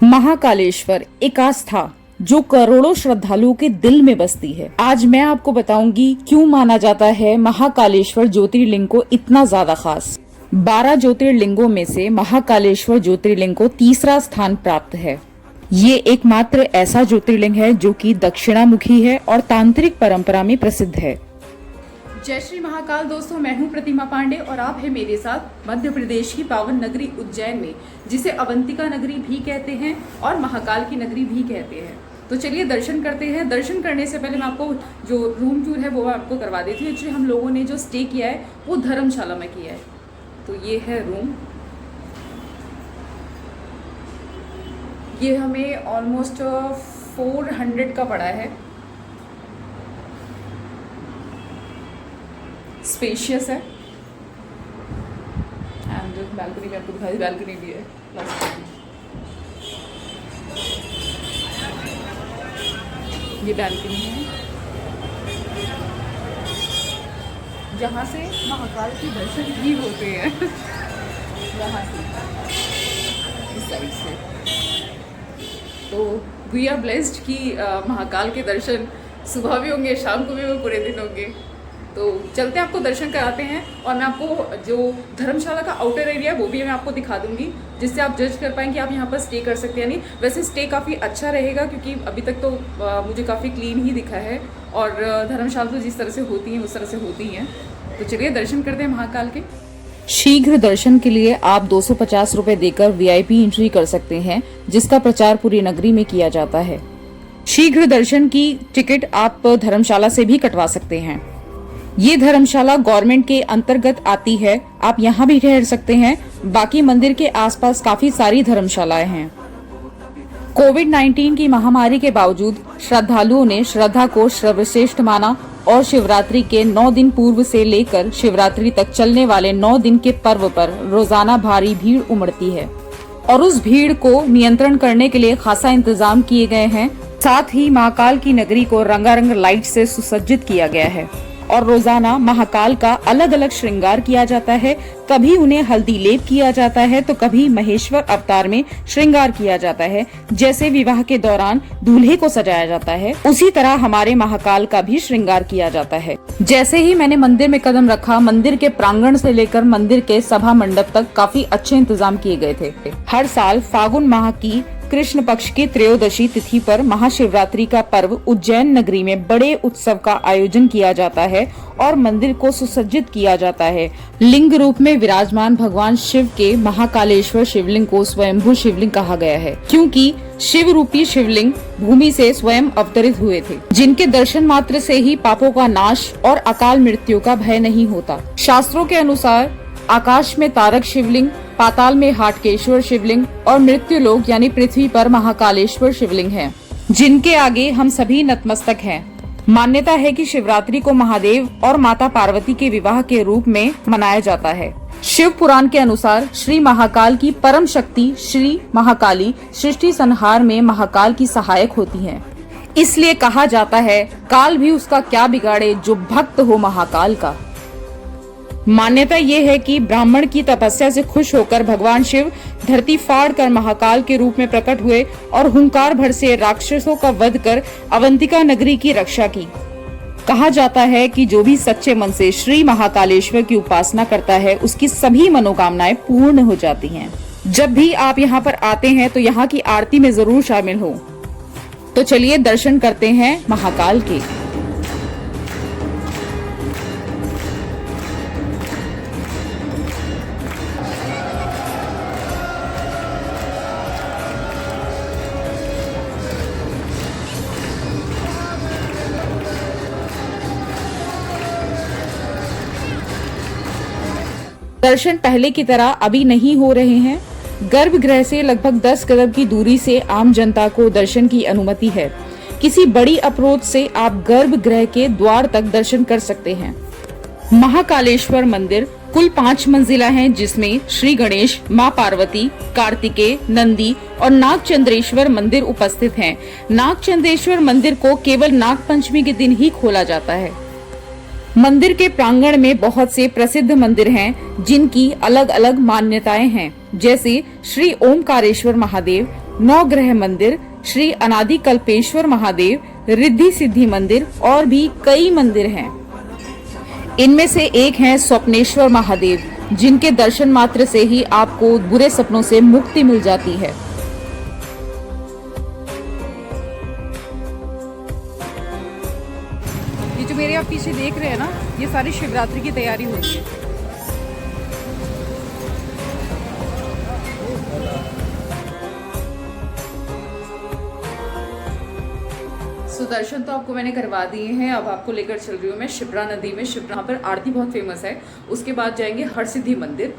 महाकालेश्वर एक आस्था जो करोड़ों श्रद्धालुओं के दिल में बसती है। आज मैं आपको बताऊंगी क्यों माना जाता है महाकालेश्वर ज्योतिर्लिंग को इतना ज्यादा खास। 12 ज्योतिर्लिंगों में से महाकालेश्वर ज्योतिर्लिंग को तीसरा स्थान प्राप्त है। ये एकमात्र ऐसा ज्योतिर्लिंग है जो कि दक्षिणामुखी है और तांत्रिक परंपरा में प्रसिद्ध है। जय श्री महाकाल दोस्तों, मैं हूं प्रतिमा पांडे और आप हैं मेरे साथ मध्य प्रदेश की पावन नगरी उज्जैन में, जिसे अवंतिका नगरी भी कहते हैं और महाकाल की नगरी भी कहते हैं। तो चलिए दर्शन करते हैं। दर्शन करने से पहले मैं आपको जो रूम टूर है वो आपको करवा देती हूँ। एक्चुअली हम लोगों ने जो स्टे किया है वो धर्मशाला में किया है। तो ये है रूम। ये हमें ऑलमोस्ट 400 का पड़ा है। स्पेशियस है एंड बैल्कनी में आपको दिखाई, बैल्कनी भी है। ये बैल्कनी है जहाँ से महाकाल के दर्शन भी होते हैं। यहाँ से इस साइड से तो वी आर ब्लेस्ड कि महाकाल के दर्शन सुबह भी होंगे, शाम को भी वो पूरे दिन होंगे। तो चलते हैं, आपको दर्शन कराते हैं और मैं आपको जो धर्मशाला का आउटर एरिया है वो भी मैं आपको दिखा दूंगी, जिससे आप जज कर पाएंगे कि आप यहाँ पर स्टे कर सकते हैं नहीं। वैसे स्टे काफ़ी अच्छा रहेगा क्योंकि अभी तक तो मुझे काफ़ी क्लीन ही दिखा है और धर्मशाला तो जिस तरह से होती हैं उस तरह से होती हैं। तो चलिए दर्शन करते हैं महाकाल के। शीघ्र दर्शन के लिए आप 250 रुपए देकर VIP एंट्री कर सकते हैं, जिसका प्रचार पूरी नगरी में किया जाता है। शीघ्र दर्शन की टिकट आप धर्मशाला से भी कटवा सकते हैं। ये धर्मशाला गवर्नमेंट के अंतर्गत आती है, आप यहाँ भी ठहर सकते हैं। बाकी मंदिर के आसपास काफी सारी धर्मशालाएं हैं। कोविड-19 की महामारी के बावजूद श्रद्धालुओं ने श्रद्धा को सर्वश्रेष्ठ माना और शिवरात्रि के 9 दिन पूर्व से लेकर शिवरात्रि तक चलने वाले 9 दिन के पर्व पर रोजाना भारी भीड़ उमड़ती है और उस भीड़ को नियंत्रण करने के लिए खासा इंतजाम किए गए हैं। साथ ही महाकाल की नगरी को रंगारंग लाइट से सुसज्जित किया गया है और रोजाना महाकाल का अलग अलग श्रृंगार किया जाता है। कभी उन्हें हल्दी लेप किया जाता है तो कभी महेश्वर अवतार में श्रृंगार किया जाता है। जैसे विवाह के दौरान दूल्हे को सजाया जाता है, उसी तरह हमारे महाकाल का भी श्रृंगार किया जाता है। जैसे ही मैंने मंदिर में कदम रखा, मंदिर के प्रांगण से लेकर मंदिर के सभा मंडप तक काफी अच्छे इंतजाम किए गए थे। हर साल फागुन माह की कृष्ण पक्ष की त्रयोदशी तिथि पर महाशिवरात्रि का पर्व उज्जैन नगरी में बड़े उत्सव का आयोजन किया जाता है और मंदिर को सुसज्जित किया जाता है। लिंग रूप में विराजमान भगवान शिव के महाकालेश्वर शिवलिंग को स्वयंभू शिवलिंग कहा गया है, क्योंकि शिव रूपी शिवलिंग भूमि से स्वयं अवतरित हुए थे, जिनके दर्शन मात्र से ही पापों का नाश और अकाल मृत्यु का भय नहीं होता। शास्त्रों के अनुसार आकाश में तारक शिवलिंग, पाताल में हाटकेश्वर शिवलिंग और मृत्यु लोक यानी पृथ्वी पर महाकालेश्वर शिवलिंग हैं, जिनके आगे हम सभी नतमस्तक हैं। मान्यता है कि शिवरात्रि को महादेव और माता पार्वती के विवाह के रूप में मनाया जाता है। शिव पुराण के अनुसार श्री महाकाल की परम शक्ति श्री महाकाली सृष्टि संहार में महाकाल की सहायक होती हैं। इसलिए कहा जाता है, काल भी उसका क्या बिगाड़े जो भक्त हो महाकाल का। मान्यता ये है कि ब्राह्मण की तपस्या से खुश होकर भगवान शिव धरती फाड़ कर महाकाल के रूप में प्रकट हुए और हुंकार भर से राक्षसों का वध कर अवंतिका नगरी की रक्षा की। कहा जाता है कि जो भी सच्चे मन से श्री महाकालेश्वर की उपासना करता है, उसकी सभी मनोकामनाएं पूर्ण हो जाती हैं। जब भी आप यहाँ पर आते हैं तो यहाँ की आरती में जरूर शामिल हो। तो चलिए दर्शन करते हैं महाकाल के। दर्शन पहले की तरह अभी नहीं हो रहे हैं। गर्भगृह से लगभग 10 कदम की दूरी से आम जनता को दर्शन की अनुमति है। किसी बड़ी अप्रोच से आप गर्भगृह के द्वार तक दर्शन कर सकते हैं। महाकालेश्वर मंदिर कुल 5 मंजिला है, जिसमें श्री गणेश, माँ पार्वती, कार्तिकेय, नंदी और नागचंद्रेश्वर मंदिर उपस्थित हैं। नागचंद्रेश्वर मंदिर को केवल नाग पंचमी के दिन ही खोला जाता है। मंदिर के प्रांगण में बहुत से प्रसिद्ध मंदिर हैं जिनकी अलग अलग मान्यताएं हैं, जैसे श्री ओमकारेश्वर महादेव, नवग्रह मंदिर, श्री अनादि कल्पेश्वर महादेव, रिद्धि सिद्धि मंदिर और भी कई मंदिर हैं। इनमें से एक है स्वप्नेश्वर महादेव, जिनके दर्शन मात्र से ही आपको बुरे सपनों से मुक्ति मिल जाती है। ये जो मेरे आप पीछे देख रहे हैं ना, ये सारी शिवरात्रि की तैयारी हो रही है। दर्शन तो आपको मैंने करवा दिए हैं। अब आपको लेकर चल रही हूँ मैं शिप्रा नदी में। शिप्रा पर आरती बहुत फेमस है। उसके बाद जाएंगे हरसिद्धि मंदिर।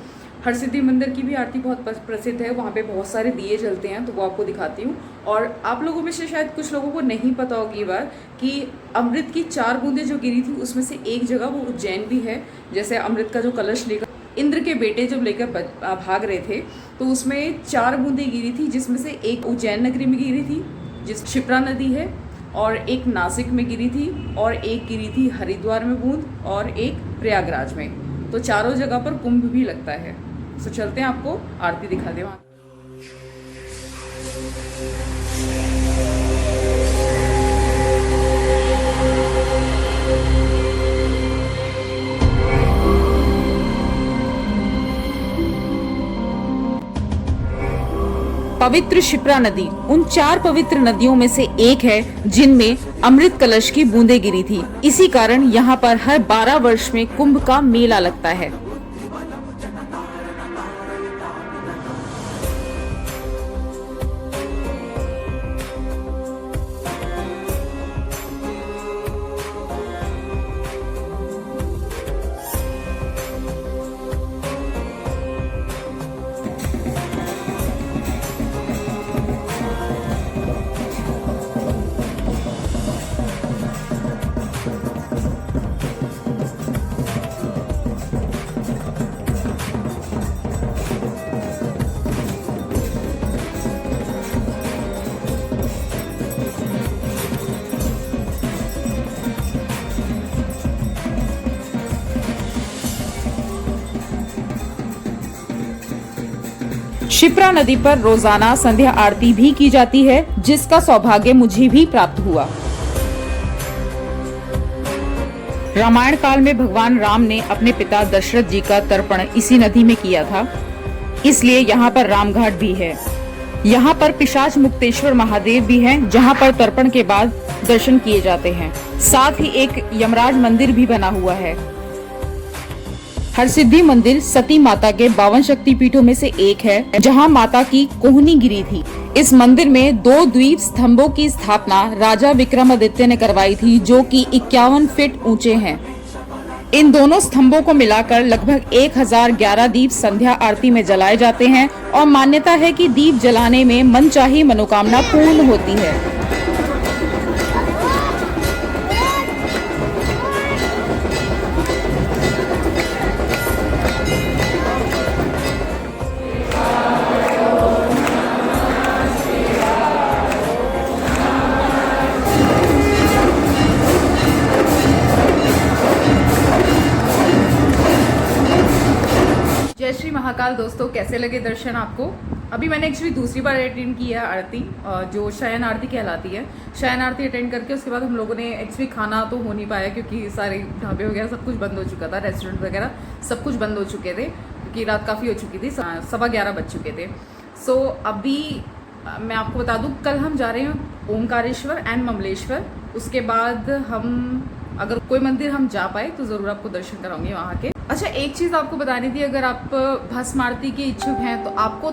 हरसिद्धि मंदिर की भी आरती बहुत प्रसिद्ध है। वहाँ पे बहुत सारे दिए जलते हैं, तो वो आपको दिखाती हूँ। और आप लोगों में से शायद कुछ लोगों को नहीं पता होगी ये बात कि अमृत की 4 बूंदें जो गिरी थी, उसमें से एक जगह वो उज्जैन भी है। जैसे अमृत का जो कलश लेकर इंद्र के बेटे जब लेकर भाग रहे थे, तो उसमें 4 बूंदें गिरी थी, जिसमें से एक उज्जैन नगरी में गिरी थी, जिस शिप्रा नदी है, और एक नासिक में गिरी थी, और एक गिरी थी हरिद्वार में बूंद, और एक प्रयागराज में। तो चारों जगह पर कुंभ भी लगता है। तो चलते हैं, आपको आरती दिखा दे वहाँ। पवित्र शिप्रा नदी उन 4 पवित्र नदियों में से एक है जिनमें अमृत कलश की बूंदें गिरी थी। इसी कारण यहाँ पर हर 12 वर्ष में कुंभ का मेला लगता है। शिप्रा नदी पर रोजाना संध्या आरती भी की जाती है, जिसका सौभाग्य मुझे भी प्राप्त हुआ। रामायण काल में भगवान राम ने अपने पिता दशरथ जी का तर्पण इसी नदी में किया था, इसलिए यहाँ पर रामघाट भी है। यहाँ पर पिशाच मुक्तेश्वर महादेव भी हैं, जहाँ पर तर्पण के बाद दर्शन किए जाते हैं। साथ ही एक यमराज मंदिर भी बना हुआ है। हरसिद्धि मंदिर सती माता के 52 शक्तिपीठों में से एक है, जहां माता की कोहनी गिरी थी। इस मंदिर में 2 द्वीप स्तंभों की स्थापना राजा विक्रमादित्य ने करवाई थी, जो कि 51 फीट ऊंचे हैं। इन दोनों स्तंभों को मिलाकर लगभग 1011 दीप संध्या आरती में जलाए जाते हैं और मान्यता है कि दीप जलाने में मनचाही मनोकामना पूर्ण होती है। जय श्री महाकाल। दोस्तों, कैसे लगे दर्शन आपको? अभी मैंने एक्चुअली दूसरी बार अटेंड की है आरती, जो शयन आरती कहलाती है। शयन आरती अटेंड करके उसके बाद हम लोगों ने एक्चुअली खाना तो हो नहीं पाया, क्योंकि सारे ढाबे वगैरह सब कुछ बंद हो चुका था, रेस्टोरेंट वगैरह सब कुछ बंद हो चुके थे, क्योंकि रात काफ़ी हो चुकी थी, 11:15 बज चुके थे। सो अभी मैं आपको बता दूँ, कल हम जा रहे हैं ओमकारेश्वर एंड ममलेश्वर। उसके बाद हम अगर कोई मंदिर हम जा पाए तो ज़रूर आपको दर्शन कराऊंगी वहाँ के। अच्छा, एक चीज़ आपको बतानी थी, अगर आप भस्म आरती के इच्छुक हैं तो आपको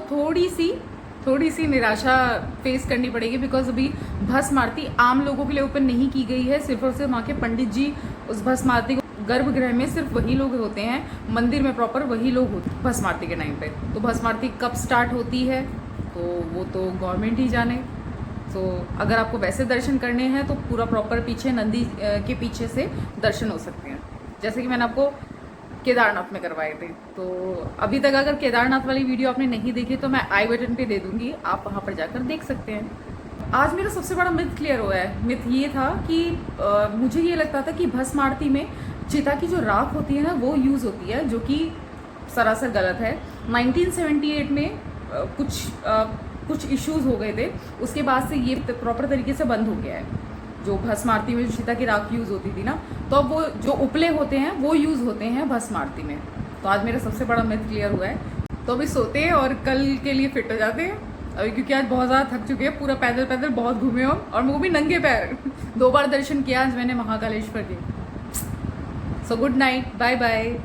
थोड़ी सी निराशा फेस करनी पड़ेगी, बिकॉज अभी भस्म आरती आम लोगों के लिए ओपन नहीं की गई है। सिर्फ और सिर्फ वहाँ के पंडित जी उस भस्म आरती को, गर्भगृह में सिर्फ वही लोग होते हैं, मंदिर में प्रॉपर वही लोग होते हैं भस्म आरती के टाइम पे। तो भस्म आरती कब स्टार्ट होती है तो वो तो गवर्नमेंट ही जाने। तो अगर आपको वैसे दर्शन करने हैं तो पूरा प्रॉपर पीछे नंदी के पीछे से दर्शन हो सकते हैं, जैसे कि मैंने आपको केदारनाथ में करवाए थे। तो अभी तक अगर केदारनाथ वाली वीडियो आपने नहीं देखी तो मैं आई बटन पे दे दूंगी, आप वहाँ पर जाकर देख सकते हैं। आज मेरा सबसे बड़ा मिथ क्लियर हुआ है। मिथ ये था कि मुझे ये लगता था कि भस्म आरती में चिता की जो राख होती है ना, वो यूज़ होती है, जो कि सरासर गलत है। 1978 में कुछ कुछ इश्यूज हो गए थे, उसके बाद से ये प्रॉपर तरीके से बंद हो गया है। जो भस्म आरती में जो सीता की राख यूज़ होती थी ना, तो अब वो जो उपले होते हैं वो यूज़ होते हैं भस्म आरती में। तो आज मेरा सबसे बड़ा मिथ क्लियर हुआ है। तो अभी सोते हैं और कल के लिए फिट हो जाते हैं अभी, क्योंकि आज बहुत ज़्यादा थक चुके हैं, पूरा पैदल पैदल बहुत घूमे हो, और वो भी नंगे पैर 2 बार दर्शन किया आज मैंने महाकालेश्वर के। So good night, bye bye.